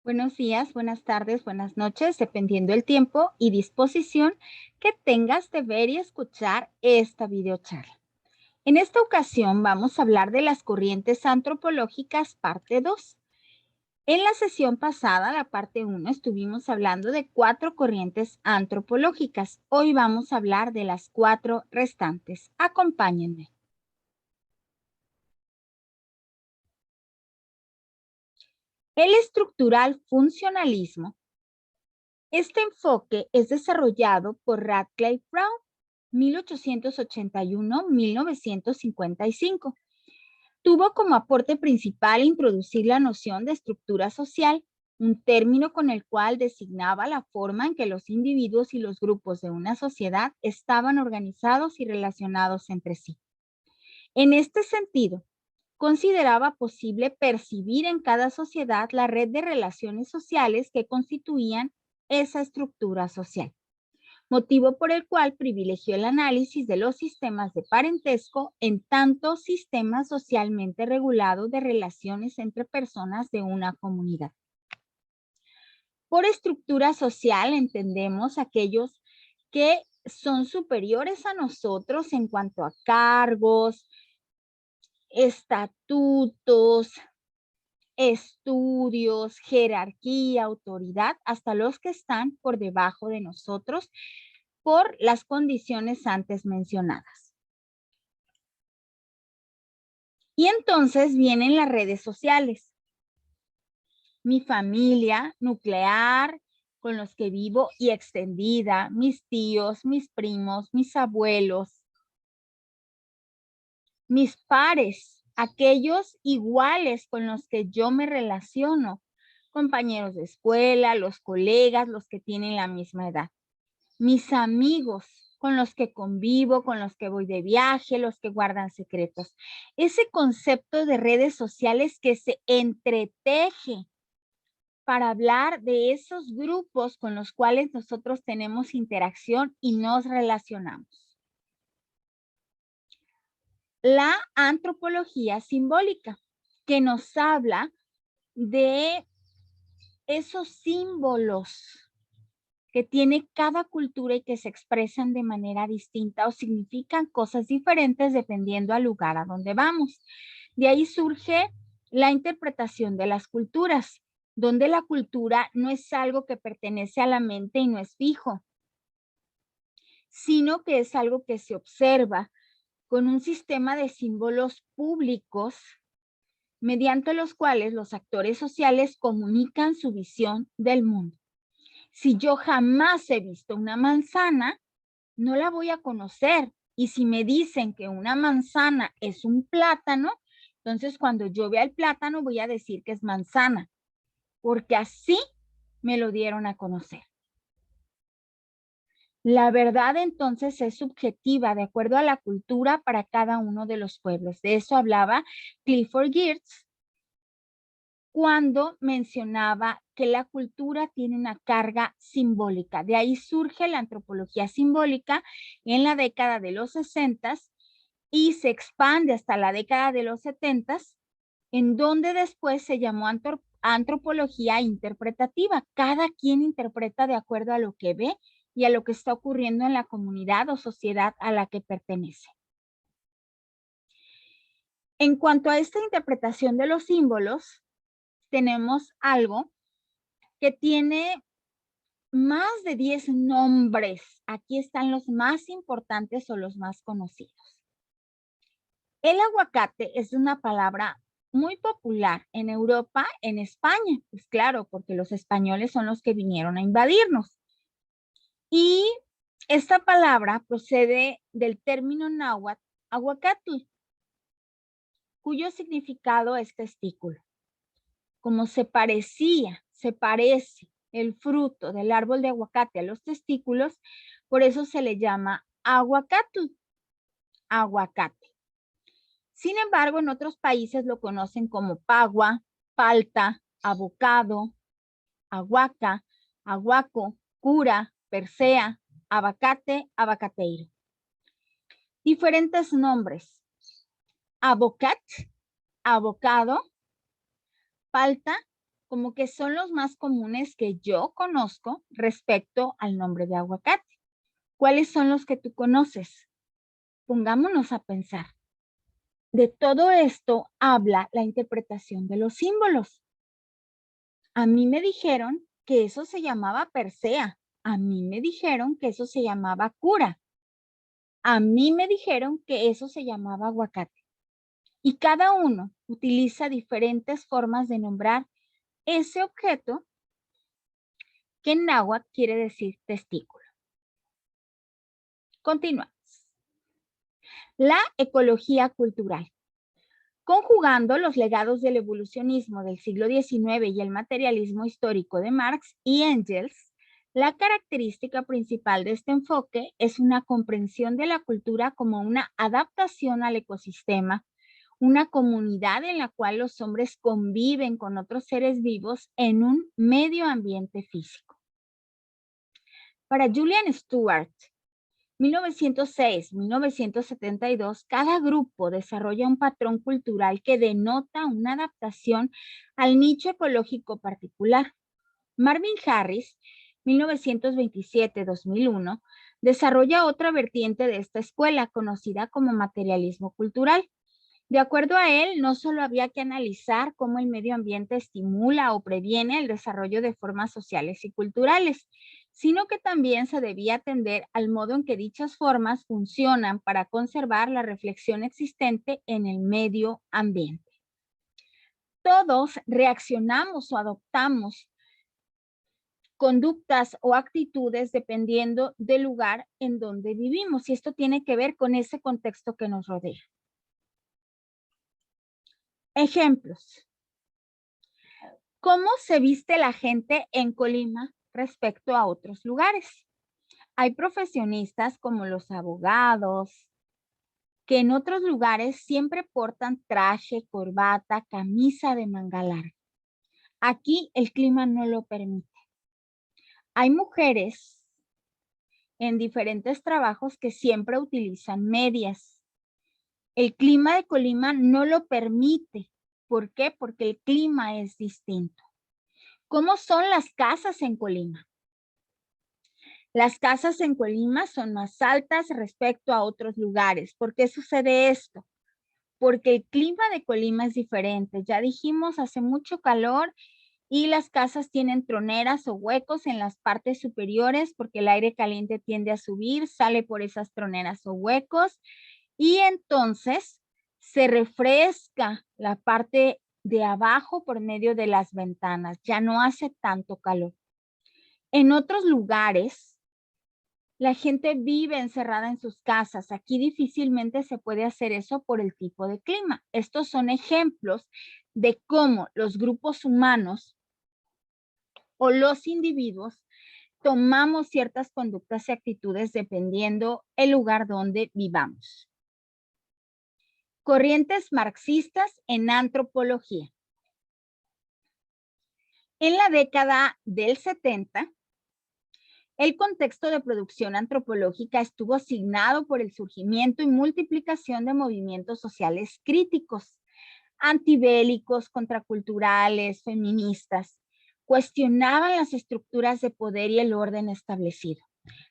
Buenos días, buenas tardes, buenas noches, dependiendo del tiempo y disposición que tengas de ver y escuchar esta videocharla. En esta ocasión vamos a hablar de las corrientes antropológicas, parte 2. En la sesión pasada, la parte 1, estuvimos hablando de 4 corrientes antropológicas. Hoy vamos a hablar de las 4 restantes. Acompáñenme. El estructural funcionalismo. Este enfoque es desarrollado por Radcliffe Brown, 1881-1955. Tuvo como aporte principal introducir la noción de estructura social, un término con el cual designaba la forma en que los individuos y los grupos de una sociedad estaban organizados y relacionados entre sí. En este sentido, consideraba posible percibir en cada sociedad la red de relaciones sociales que constituían esa estructura social, motivo por el cual privilegió el análisis de los sistemas de parentesco en tanto sistema socialmente regulado de relaciones entre personas de una comunidad. Por estructura social entendemos aquellos que son superiores a nosotros en cuanto a cargos, estatutos, estudios, jerarquía, autoridad, hasta los que están por debajo de nosotros por las condiciones antes mencionadas. Y entonces vienen las redes sociales. Mi familia nuclear, con los que vivo y extendida, mis tíos, mis primos, mis abuelos, mis pares, aquellos iguales con los que yo me relaciono, compañeros de escuela, los colegas, los que tienen la misma edad, mis amigos con los que convivo, con los que voy de viaje, los que guardan secretos. Ese concepto de redes sociales que se entreteje para hablar de esos grupos con los cuales nosotros tenemos interacción y nos relacionamos. La antropología simbólica, que nos habla de esos símbolos que tiene cada cultura y que se expresan de manera distinta o significan cosas diferentes dependiendo al lugar a donde vamos. De ahí surge la interpretación de las culturas, donde la cultura no es algo que pertenece a la mente y no es fijo, sino que es algo que se observa con un sistema de símbolos públicos mediante los cuales los actores sociales comunican su visión del mundo. Si yo jamás he visto una manzana, no la voy a conocer. Y si me dicen que una manzana es un plátano, entonces cuando yo vea el plátano voy a decir que es manzana, porque así me lo dieron a conocer. La verdad entonces es subjetiva de acuerdo a la cultura para cada uno de los pueblos. De eso hablaba Clifford Geertz cuando mencionaba que la cultura tiene una carga simbólica. De ahí surge la antropología simbólica en la década de los 60 y se expande hasta la década de los 70, en donde después se llamó antropología interpretativa. Cada quien interpreta de acuerdo a lo que ve y a lo que está ocurriendo en la comunidad o sociedad a la que pertenece. En cuanto a esta interpretación de los símbolos, tenemos algo que tiene más de 10 nombres. Aquí están los más importantes o los más conocidos. El aguacate es una palabra muy popular en Europa, en España, pues claro, porque los españoles son los que vinieron a invadirnos. Y esta palabra procede del término náhuatl aguacatl, cuyo significado es testículo. Como se parece el fruto del árbol de aguacate a los testículos, por eso se le llama aguacatl, aguacate. Sin embargo, en otros países lo conocen como pagua, palta, abocado, aguaca, aguaco, cura, persea, abacate, abacateiro. Diferentes nombres. Abocat, abocado, palta, como que son los más comunes que yo conozco respecto al nombre de aguacate. ¿Cuáles son los que tú conoces? Pongámonos a pensar. De todo esto habla la interpretación de los símbolos. A mí me dijeron que eso se llamaba Persea. A mí me dijeron que eso se llamaba cura. A mí me dijeron que eso se llamaba aguacate. Y cada uno utiliza diferentes formas de nombrar ese objeto que en náhuatl quiere decir testículo. Continuamos. La ecología cultural. Conjugando los legados del evolucionismo del siglo XIX y el materialismo histórico de Marx y Engels, la característica principal de este enfoque es una comprensión de la cultura como una adaptación al ecosistema, una comunidad en la cual los hombres conviven con otros seres vivos en un medio ambiente físico. Para Julian Stewart, 1906-1972, cada grupo desarrolla un patrón cultural que denota una adaptación al nicho ecológico particular. Marvin Harris, 1927-2001, desarrolla otra vertiente de esta escuela conocida como materialismo cultural. De acuerdo a él, no solo había que analizar cómo el medio ambiente estimula o previene el desarrollo de formas sociales y culturales, sino que también se debía atender al modo en que dichas formas funcionan para conservar la reflexión existente en el medio ambiente. Todos reaccionamos o adoptamos conductas o actitudes dependiendo del lugar en donde vivimos, y esto tiene que ver con ese contexto que nos rodea. Ejemplos. ¿Cómo se viste la gente en Colima respecto a otros lugares? Hay profesionistas como los abogados, que en otros lugares siempre portan traje, corbata, camisa de manga larga. Aquí el clima no lo permite. Hay mujeres en diferentes trabajos que siempre utilizan medias. El clima de Colima no lo permite. ¿Por qué? Porque el clima es distinto. ¿Cómo son las casas en Colima? Las casas en Colima son más altas respecto a otros lugares. ¿Por qué sucede esto? Porque el clima de Colima es diferente. Ya dijimos, hace mucho calor y las casas tienen troneras o huecos en las partes superiores porque el aire caliente tiende a subir, sale por esas troneras o huecos y entonces se refresca la parte de abajo por medio de las ventanas. Ya no hace tanto calor. En otros lugares, la gente vive encerrada en sus casas. Aquí difícilmente se puede hacer eso por el tipo de clima. Estos son ejemplos de cómo los grupos humanos o los individuos tomamos ciertas conductas y actitudes dependiendo el lugar donde vivamos. Corrientes marxistas en antropología. En la década del 70, el contexto de producción antropológica estuvo asignado por el surgimiento y multiplicación de movimientos sociales críticos, antibélicos, contraculturales, feministas. Cuestionaban las estructuras de poder y el orden establecido.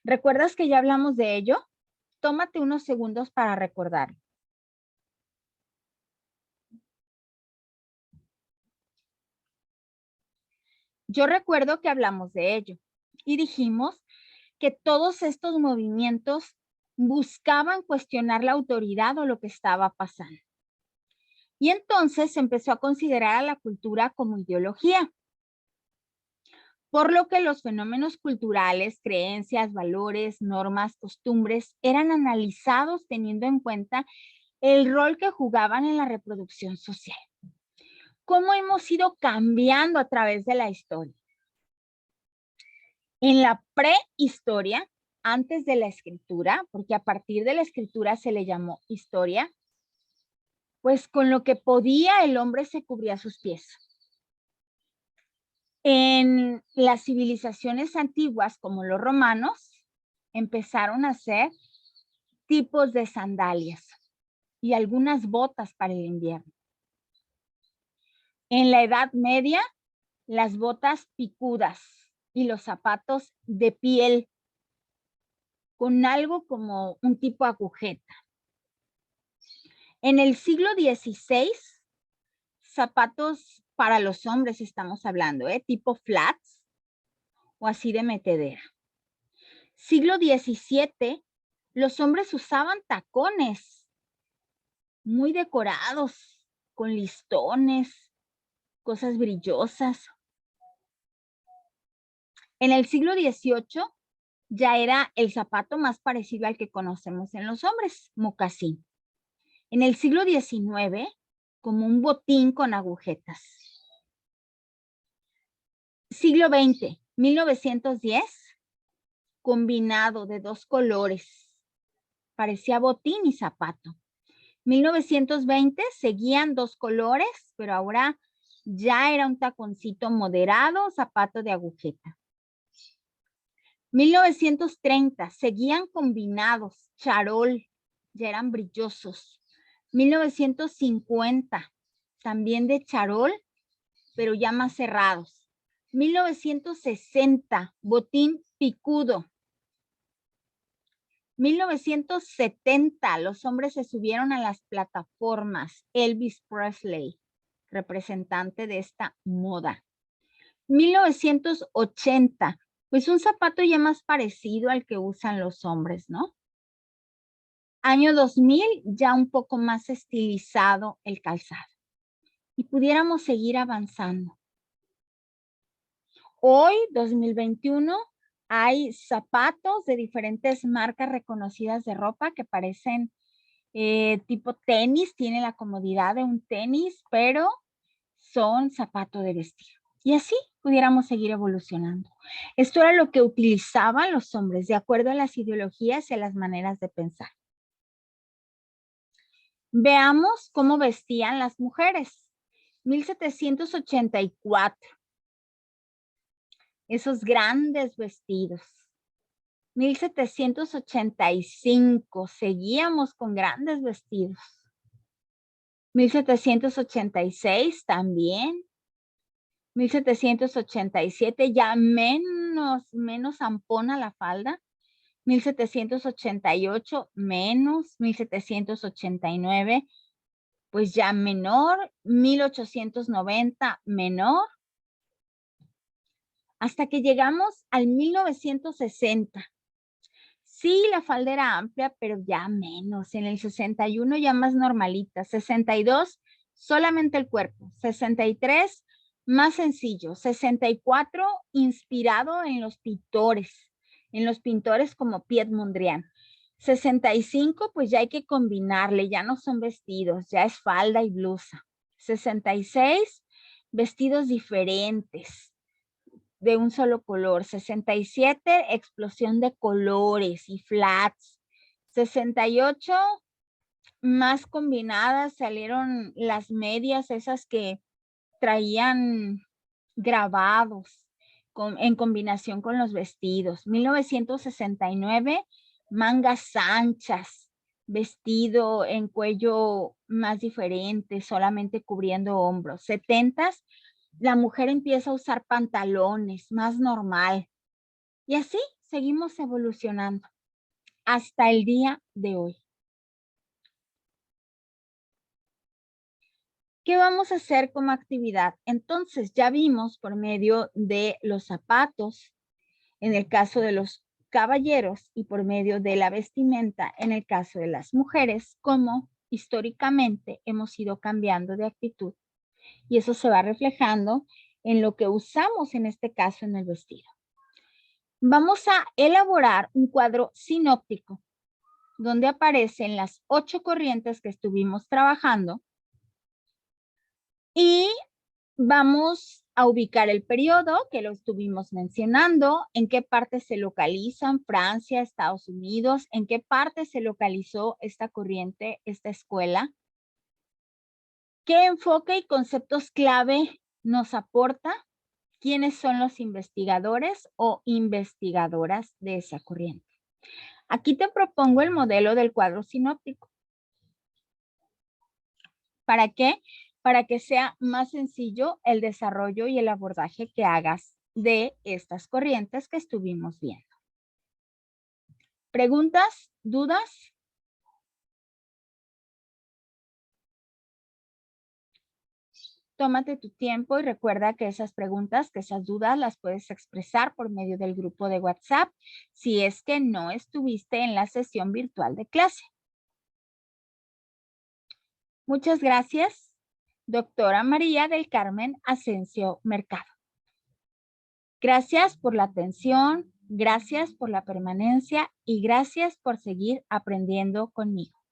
¿Recuerdas que ya hablamos de ello? Tómate unos segundos para recordarlo. Yo recuerdo que hablamos de ello y dijimos que todos estos movimientos buscaban cuestionar la autoridad o lo que estaba pasando. Y entonces se empezó a considerar a la cultura como ideología, por lo que los fenómenos culturales, creencias, valores, normas, costumbres, eran analizados teniendo en cuenta el rol que jugaban en la reproducción social. ¿Cómo hemos ido cambiando a través de la historia? En la prehistoria, antes de la escritura, porque a partir de la escritura se le llamó historia, pues con lo que podía el hombre se cubría sus pies. En las civilizaciones antiguas, como los romanos, empezaron a hacer tipos de sandalias y algunas botas para el invierno. En la Edad Media las botas picudas y los zapatos de piel con algo como un tipo agujeta. En el siglo XVI, zapatos para los hombres estamos hablando, tipo flats o así de metedera. Siglo XVII, los hombres usaban tacones muy decorados, con listones, cosas brillosas. En el siglo XVIII ya era el zapato más parecido al que conocemos en los hombres, mocasín. En el siglo XIX, como un botín con agujetas. Siglo XX, 1910, combinado de dos colores. Parecía botín y zapato. 1920 seguían dos colores, pero ahora ya era un taconcito moderado, zapato de agujeta. 1930 seguían combinados, charol, ya eran brillosos. 1950 también de charol, pero ya más cerrados. 1960 botín picudo. 1970, los hombres se subieron a las plataformas. Elvis Presley, representante de esta moda. 1980, pues un zapato ya más parecido al que usan los hombres, ¿no? Año 2000, ya un poco más estilizado el calzado. Y pudiéramos seguir avanzando. Hoy, 2021, hay zapatos de diferentes marcas reconocidas de ropa que parecen tipo tenis, tienen la comodidad de un tenis, pero son zapatos de vestir. Y así pudiéramos seguir evolucionando. Esto era lo que utilizaban los hombres de acuerdo a las ideologías y a las maneras de pensar. Veamos cómo vestían las mujeres. 1784. Esos grandes vestidos. 1785, seguíamos con grandes vestidos. 1786 también. 1787 ya menos ampona la falda. 1788 menos. 1789 pues ya menor. 1890 menor. Hasta que llegamos al 1960. Sí, la falda era amplia, pero ya menos. En el 61 ya más normalita. 62, solamente el cuerpo. 63, más sencillo. 64, inspirado en los pintores como Piet Mondrian. 65, pues ya hay que combinarle, ya no son vestidos, ya es falda y blusa. 66, vestidos diferentes de un solo color. 67, explosión de colores y flats. 68, más combinadas, salieron las medias, esas que traían grabados en combinación con los vestidos. 1969, mangas anchas, vestido en cuello más diferente, solamente cubriendo hombros. 70s, la mujer empieza a usar pantalones, más normal. Y así seguimos evolucionando hasta el día de hoy. ¿Qué vamos a hacer como actividad? Entonces, ya vimos por medio de los zapatos, en el caso de los caballeros, y por medio de la vestimenta, en el caso de las mujeres, cómo históricamente hemos ido cambiando de actitud. Y eso se va reflejando en lo que usamos, en este caso, en el vestido. Vamos a elaborar un cuadro sinóptico donde aparecen las 8 corrientes que estuvimos trabajando y vamos a ubicar el periodo que lo estuvimos mencionando, en qué parte se localizan Francia, Estados Unidos, en qué parte se localizó esta corriente, esta escuela, qué enfoque y conceptos clave nos aporta, quiénes son los investigadores o investigadoras de esa corriente. Aquí te propongo el modelo del cuadro sinóptico. ¿Para qué? para que sea más sencillo el desarrollo y el abordaje que hagas de estas corrientes que estuvimos viendo. ¿Preguntas? ¿Dudas? Tómate tu tiempo y recuerda que esas preguntas, que esas dudas las puedes expresar por medio del grupo de WhatsApp si es que no estuviste en la sesión virtual de clase. Muchas gracias, doctora María del Carmen Asensio Mercado. Gracias por la atención, gracias por la permanencia y gracias por seguir aprendiendo conmigo.